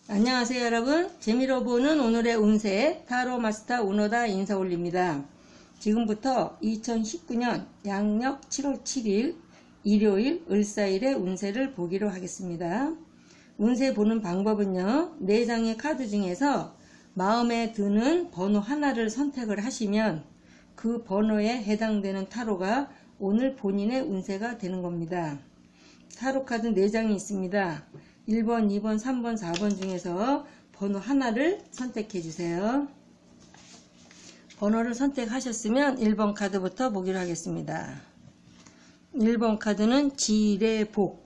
안녕하세요 여러분. 재미로 보는 오늘의 운세 타로 마스터 오너다 인사 올립니다. 지금부터 2019년 양력 7월 7일 일요일 을사일의 운세를 보기로 하겠습니다. 운세 보는 방법은요, 4장의 카드 중에서 마음에 드는 번호 하나를 선택을 하시면 그 번호에 해당되는 타로가 오늘 본인의 운세가 되는 겁니다. 타로 카드 4장이 있습니다. 1번, 2번, 3번, 4번 중에서 번호 하나를 선택해 주세요. 번호를 선택하셨으면 1번 카드부터 보기로 하겠습니다. 1번 카드는 지례복.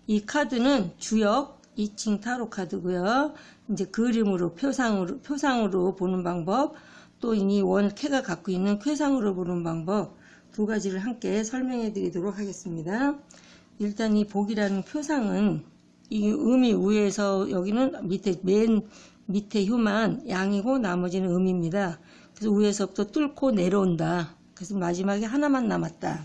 이 카드는 주역 2층 타로 카드고요. 이제 그림으로 표상으로 보는 방법, 또 이 원캐가 갖고 있는 쾌상으로 보는 방법 두 가지를 함께 설명해 드리도록 하겠습니다. 일단 이 복이라는 표상은 이 음이 위에서 여기는 맨 밑에 효만 양이고 나머지는 음입니다. 그래서 위에서부터 뚫고 내려온다. 그래서 마지막에 하나만 남았다.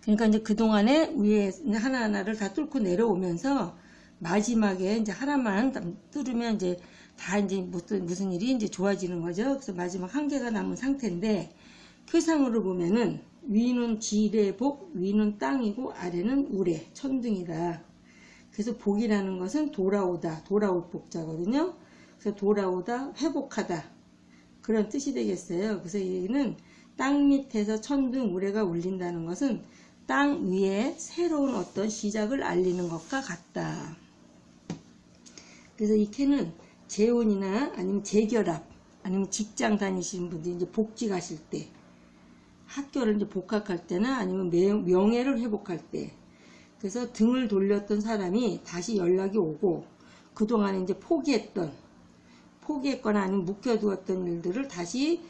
그러니까 이제 그동안에 위에 하나하나를 다 뚫고 내려오면서 마지막에 이제 하나만 뚫으면 이제 다 이제 무슨 일이 이제 좋아지는 거죠. 그래서 마지막 한 개가 남은 상태인데, 쾌상으로 보면은 위는 지례복, 위는 땅이고 아래는 우레, 천둥이다. 그래서 복이라는 것은 돌아오다, 돌아올 복자거든요. 그래서 돌아오다, 회복하다, 그런 뜻이 되겠어요. 그래서 여기는 땅 밑에서 천둥, 우레가 울린다는 것은 땅 위에 새로운 어떤 시작을 알리는 것과 같다. 그래서 이 캐는 재혼이나 아니면 재결합, 아니면 직장 다니시는 분들이 이제 복직 하실 때, 학교를 이제 복학할 때나 아니면 명예를 회복할 때, 그래서 등을 돌렸던 사람이 다시 연락이 오고, 그동안에 이제 포기했거나 아니면 묵혀두었던 일들을 다시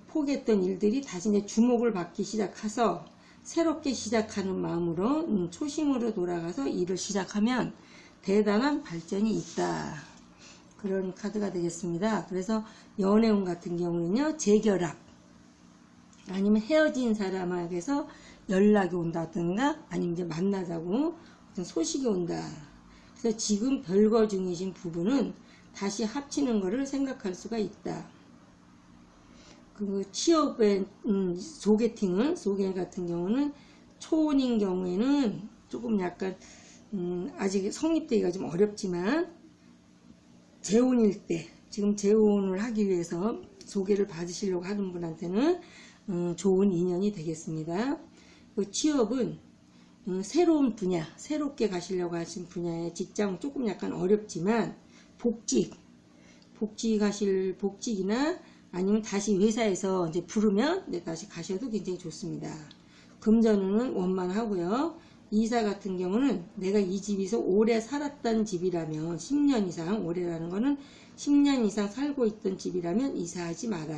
포기했던 일들이 다시 이제 주목을 받기 시작해서 새롭게 시작하는 마음으로 초심으로 돌아가서 일을 시작하면 대단한 발전이 있다. 그런 카드가 되겠습니다. 그래서 연애운 같은 경우는요, 재결합, 아니면 헤어진 사람에게서 연락이 온다든가 아니면 이제 만나자고 소식이 온다. 그래서 지금 별거 중이신 부분은 다시 합치는 것을 생각할 수가 있다. 그 취업의 소개팅 같은 경우는 초혼인 경우에는 조금 약간 아직 성립되기가 좀 어렵지만, 재혼일 때, 지금 재혼을 하기 위해서 소개를 받으시려고 하는 분한테는 좋은 인연이 되겠습니다. 그 취업은 새로운 분야, 새롭게 가시려고 하신 분야의 직장은 조금 약간 어렵지만, 복직이나 아니면 다시 회사에서 이제 부르면 다시 가셔도 굉장히 좋습니다. 금전운은 원만하고요. 이사 같은 경우는 내가 이 집에서 오래 살았던 집이라면 10년 이상, 오래라는 거는 10년 이상 살고 있던 집이라면 이사하지 마라.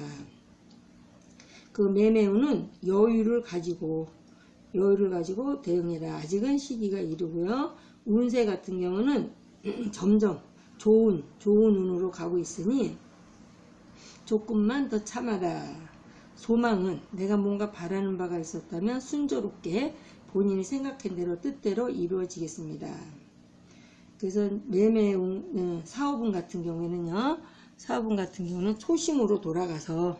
그 매매운은 여유를 가지고 대응해라. 아직은 시기가 이르고요. 운세 같은 경우는 점점 좋은 운으로 가고 있으니 조금만 더 참아라. 소망은 내가 뭔가 바라는 바가 있었다면 순조롭게 본인이 생각한 대로 뜻대로 이루어지겠습니다. 그래서 사업운 같은 경우는 초심으로 돌아가서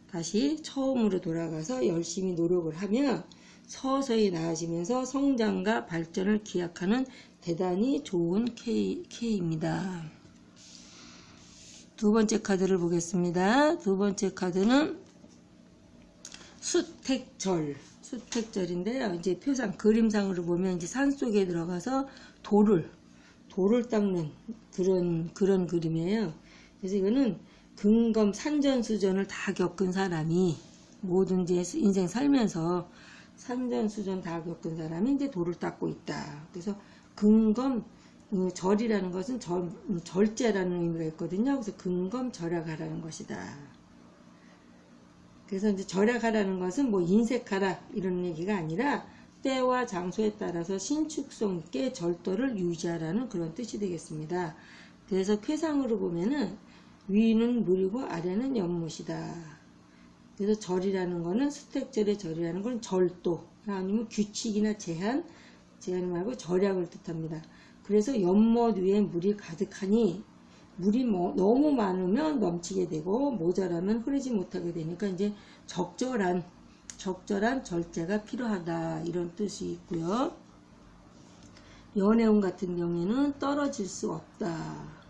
다시 처음으로 돌아가서 열심히 노력을 하면 서서히 나아지면서 성장과 발전을 기약하는 대단히 좋은 K입니다. 두 번째 카드를 보겠습니다. 두 번째 카드는 수택절인데요. 이제 표상, 그림상으로 보면 이제 산 속에 들어가서 돌을 닦는 그런 그림이에요. 그래서 이거는 근검 산전수전을 다 겪은 사람이, 뭐든지 인생 살면서 산전수전 다 겪은 사람이 이제 돌을 닦고 있다. 그래서 근검 절이라는 것은 절제라는 의미가 있거든요. 그래서 근검 절약하라는 것이다. 그래서 이제 절약하라는 것은 뭐 인색하라 이런 얘기가 아니라 때와 장소에 따라서 신축성 있게 절도를 유지하라는 그런 뜻이 되겠습니다. 그래서 쾌상으로 보면은 위는 물이고 아래는 연못이다. 그래서 절이라는 거는, 수택절의 절이라는 건 절도 아니면 규칙이나 제한 말고 절약을 뜻합니다. 그래서 연못 위에 물이 가득하니 물이 너무 많으면 넘치게 되고 모자라면 흐르지 못하게 되니까 이제 적절한 절제가 필요하다 이런 뜻이 있고요. 연해운 같은 경우에는 떨어질 수 없다.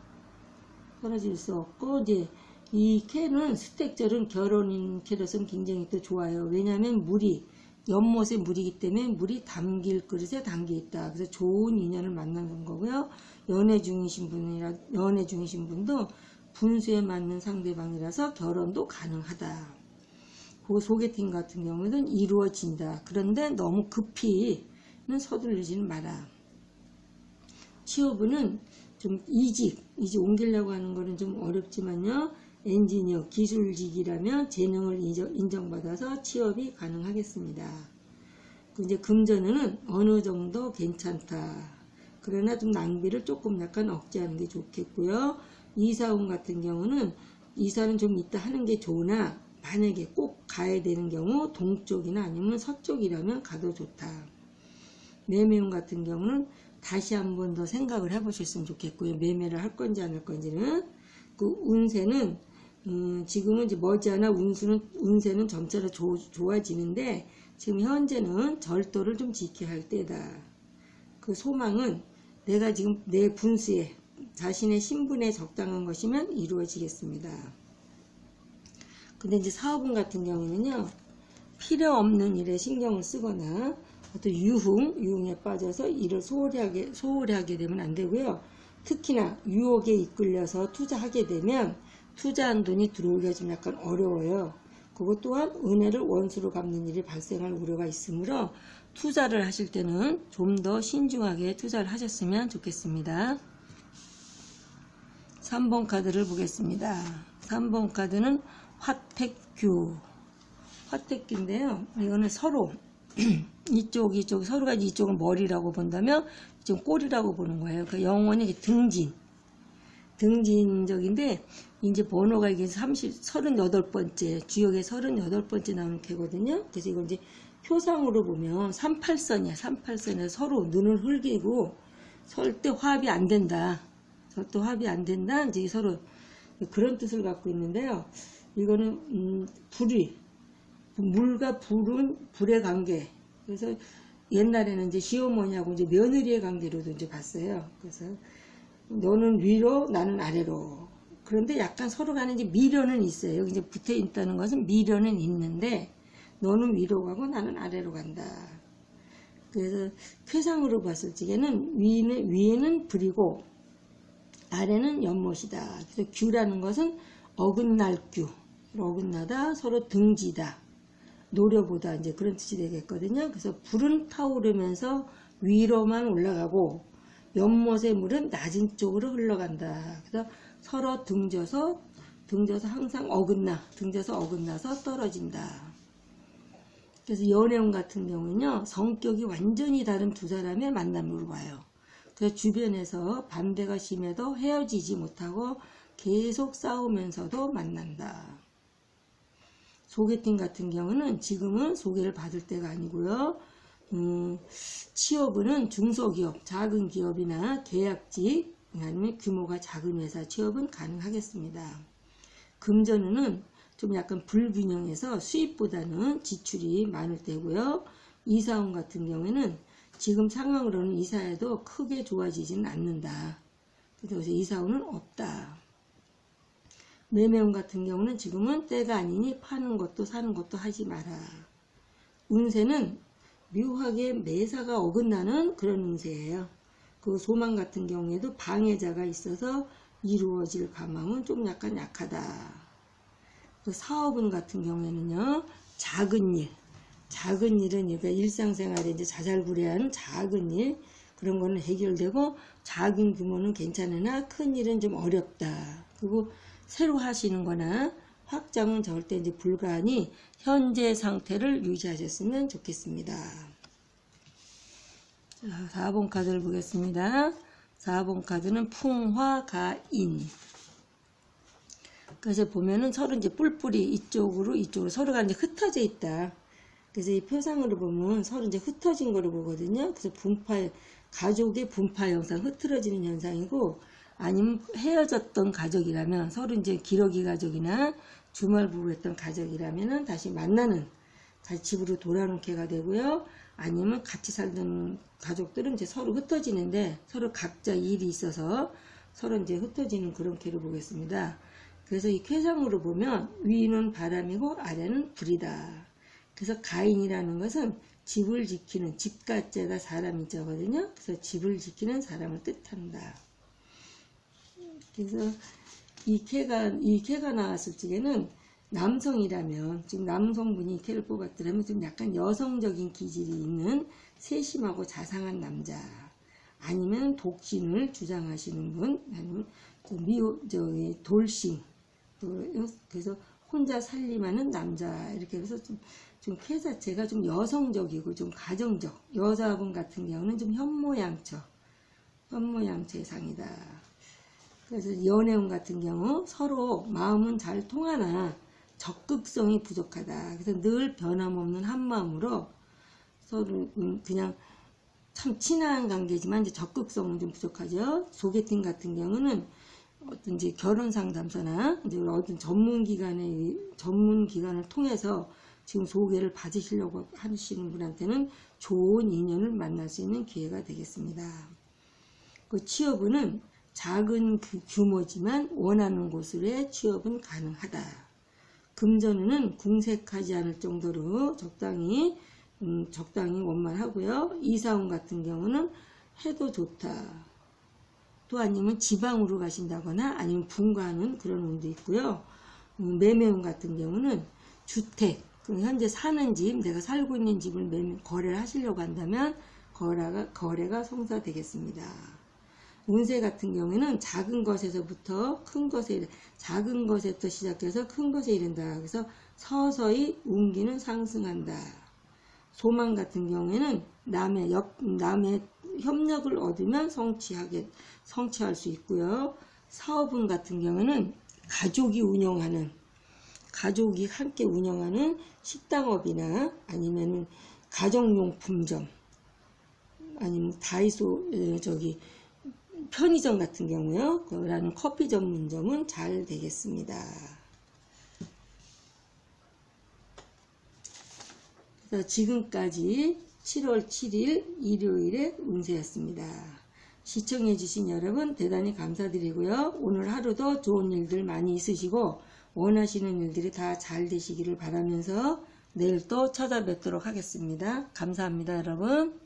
떨어질 수 없고 이제 이 캐는 스택절은 결혼인 캐로서는 굉장히 또 좋아요. 왜냐하면 물이 연못에 물이기 때문에 물이 담길 그릇에 담겨 있다. 그래서 좋은 인연을 만나는 거고요. 연애 중이신 분도 분수에 맞는 상대방이라서 결혼도 가능하다. 그 소개팅 같은 경우는 이루어진다. 그런데 너무 급히는 서두르지는 마라. 취업은 좀 이직 옮기려고 하는 거는 좀 어렵지만요. 엔지니어, 기술직이라면 재능을 인정받아서 취업이 가능하겠습니다. 이제 금전운은 어느 정도 괜찮다. 그러나 좀 낭비를 조금 약간 억제하는 게 좋겠고요. 이사운 같은 경우는 이사는 좀 이따 하는 게 좋으나 만약에 꼭 가야 되는 경우 동쪽이나 아니면 서쪽이라면 가도 좋다. 매매운 같은 경우는 다시 한 번 더 생각을 해보셨으면 좋겠고요. 매매를 할 건지 안 할 건지는. 그 운세는 지금은 이제 머지않아 운세는 점차로 좋아지는데 지금 현재는 절도를 좀 지켜야 할 때다. 그 소망은 내가 지금 내 분수에 자신의 신분에 적당한 것이면 이루어지겠습니다. 근데 이제 사업운 같은 경우는요, 필요 없는 일에 신경을 쓰거나 어떤 유흥에 빠져서 일을 소홀히 하게 되면 안 되고요. 특히나 유혹에 이끌려서 투자하게 되면 투자한 돈이 들어오기가 좀 약간 어려워요. 그것 또한 은혜를 원수로 갚는 일이 발생할 우려가 있으므로 투자를 하실 때는 좀 더 신중하게 투자를 하셨으면 좋겠습니다. 3번 카드를 보겠습니다. 3번 카드는 화택규인데요. 이거는 서로 이쪽 서로가 이쪽은 머리라고 본다면 이쪽은 꼬리라고 보는 거예요. 그 영혼이 등진적인데 이제 번호가 이게 38번째 주역에 38번째 나오는 캐거든요. 그래서 이걸 이제 표상으로 보면 38선이야. 38선에 서로 눈을 흘기고 절대 화합이 안 된다. 이제 서로 그런 뜻을 갖고 있는데요. 이거는 물과 불의 관계. 그래서 옛날에는 이제 시어머니하고 이제 며느리의 관계로도 이제 봤어요. 그래서 너는 위로, 나는 아래로. 그런데 약간 서로 간에 이제 미련은 있어요. 여기 이제 붙어 있다는 것은 미련은 있는데 너는 위로 가고 나는 아래로 간다. 그래서 쾌상으로 봤을 적에는 위에는 불이고 아래는 연못이다. 그래서 규라는 것은 어긋날 규. 어긋나다, 서로 등지다, 노려보다 이제 그런 뜻이 되겠거든요. 그래서 불은 타오르면서 위로만 올라가고 연못의 물은 낮은 쪽으로 흘러간다. 그래서 서로 등져서 항상 등져서 어긋나서 떨어진다. 그래서 연애운 같은 경우는요, 성격이 완전히 다른 두 사람의 만남으로 봐요. 그래서 주변에서 반대가 심해도 헤어지지 못하고 계속 싸우면서도 만난다. 소개팅 같은 경우는 지금은 소개를 받을 때가 아니고요. 취업은 중소기업, 작은 기업이나 계약직 아니면 규모가 작은 회사 취업은 가능하겠습니다. 금전운은 좀 약간 불균형해서 수입보다는 지출이 많을 때고요. 이사운 같은 경우에는 지금 상황으로는 이사해도 크게 좋아지지는 않는다. 그래서 이사운은 없다. 매매운 같은 경우는 지금은 때가 아니니 파는 것도 사는 것도 하지 마라. 운세는 묘하게 매사가 어긋나는 그런 운세예요. 그 소망 같은 경우에도 방해자가 있어서 이루어질 가망은 좀 약간 약하다. 그 사업운 같은 경우에는요, 작은 일은 그러니까 일상생활에 이제 자잘구레한 작은 일, 그런 거는 해결되고 작은 규모는 괜찮으나 큰 일은 좀 어렵다. 그리고 새로 하시는 거나 확장은 절대 이제 불가하니 현재 상태를 유지하셨으면 좋겠습니다. 자, 4번 카드를 보겠습니다. 4번 카드는 풍화가인. 그래서 보면은 서로 이제 뿔뿔이 이쪽으로 서로가 이제 흩어져 있다. 그래서 이 표상으로 보면 서로 이제 흩어진 거로 보거든요. 그래서 가족의 분파 현상, 흐트러지는 현상이고, 아니면 헤어졌던 가족이라면, 서로 이제 기러기 가족이나 주말 부부였던 가족이라면은 다시 만나는, 다시 집으로 돌아오는 쾌가 되고요. 아니면 같이 살던 가족들은 이제 서로 흩어지는데, 서로 각자 일이 있어서 서로 이제 흩어지는 그런 쾌를 보겠습니다. 그래서 이 쾌상으로 보면 위는 바람이고 아래는 불이다. 그래서 가인이라는 것은 집을 지키는, 집가짜가 사람이자거든요. 그래서 집을 지키는 사람을 뜻한다. 그래서 이 쾌가 나왔을 적에는 남성이라면, 지금 남성분이 이 쾌를 뽑았더라면 좀 약간 여성적인 기질이 있는 세심하고 자상한 남자, 아니면 독신을 주장하시는 분, 아니면 돌싱, 그래서 혼자 살림하는 남자, 이렇게 해서 좀 쾌 자체가 좀 여성적이고 좀 가정적, 여자분 같은 경우는 좀 현모양처의 상이다. 그래서 연애운 같은 경우 서로 마음은 잘 통하나 적극성이 부족하다. 그래서 늘 변함없는 한마음으로 서로 그냥 참 친한 관계지만 이제 적극성은 좀 부족하죠. 소개팅 같은 경우는 어떤 이제 결혼 상담소나 이제 어떤 전문 기관을 통해서 지금 소개를 받으시려고 하시는 분한테는 좋은 인연을 만날 수 있는 기회가 되겠습니다. 그 취업은 작은 규모지만 원하는 곳으로의 취업은 가능하다. 금전운은 궁색하지 않을 정도로 적당히 원만하고요. 이사운 같은 경우는 해도 좋다. 또 아니면 지방으로 가신다거나 아니면 분가하는 그런 운도 있고요. 매매운 같은 경우는 주택, 현재 사는 집, 내가 살고 있는 집을 거래를 하시려고 한다면 거래가 성사되겠습니다. 운세 같은 경우에는 작은 것에서부터 시작해서 큰 것에 이른다. 그래서 서서히 운기는 상승한다. 소망 같은 경우에는 남의 협력을 얻으면 성취할 수 있고요. 사업운 같은 경우에는 가족이 함께 운영하는 식당업이나 아니면 가정용품점, 아니면 다이소, 편의점 같은 경우요. 그라는 커피 전문점은 잘 되겠습니다. 그래서 지금까지 7월 7일 일요일의 운세였습니다. 시청해주신 여러분 대단히 감사드리고요. 오늘 하루도 좋은 일들 많이 있으시고 원하시는 일들이 다 잘 되시기를 바라면서 내일 또 찾아뵙도록 하겠습니다. 감사합니다, 여러분.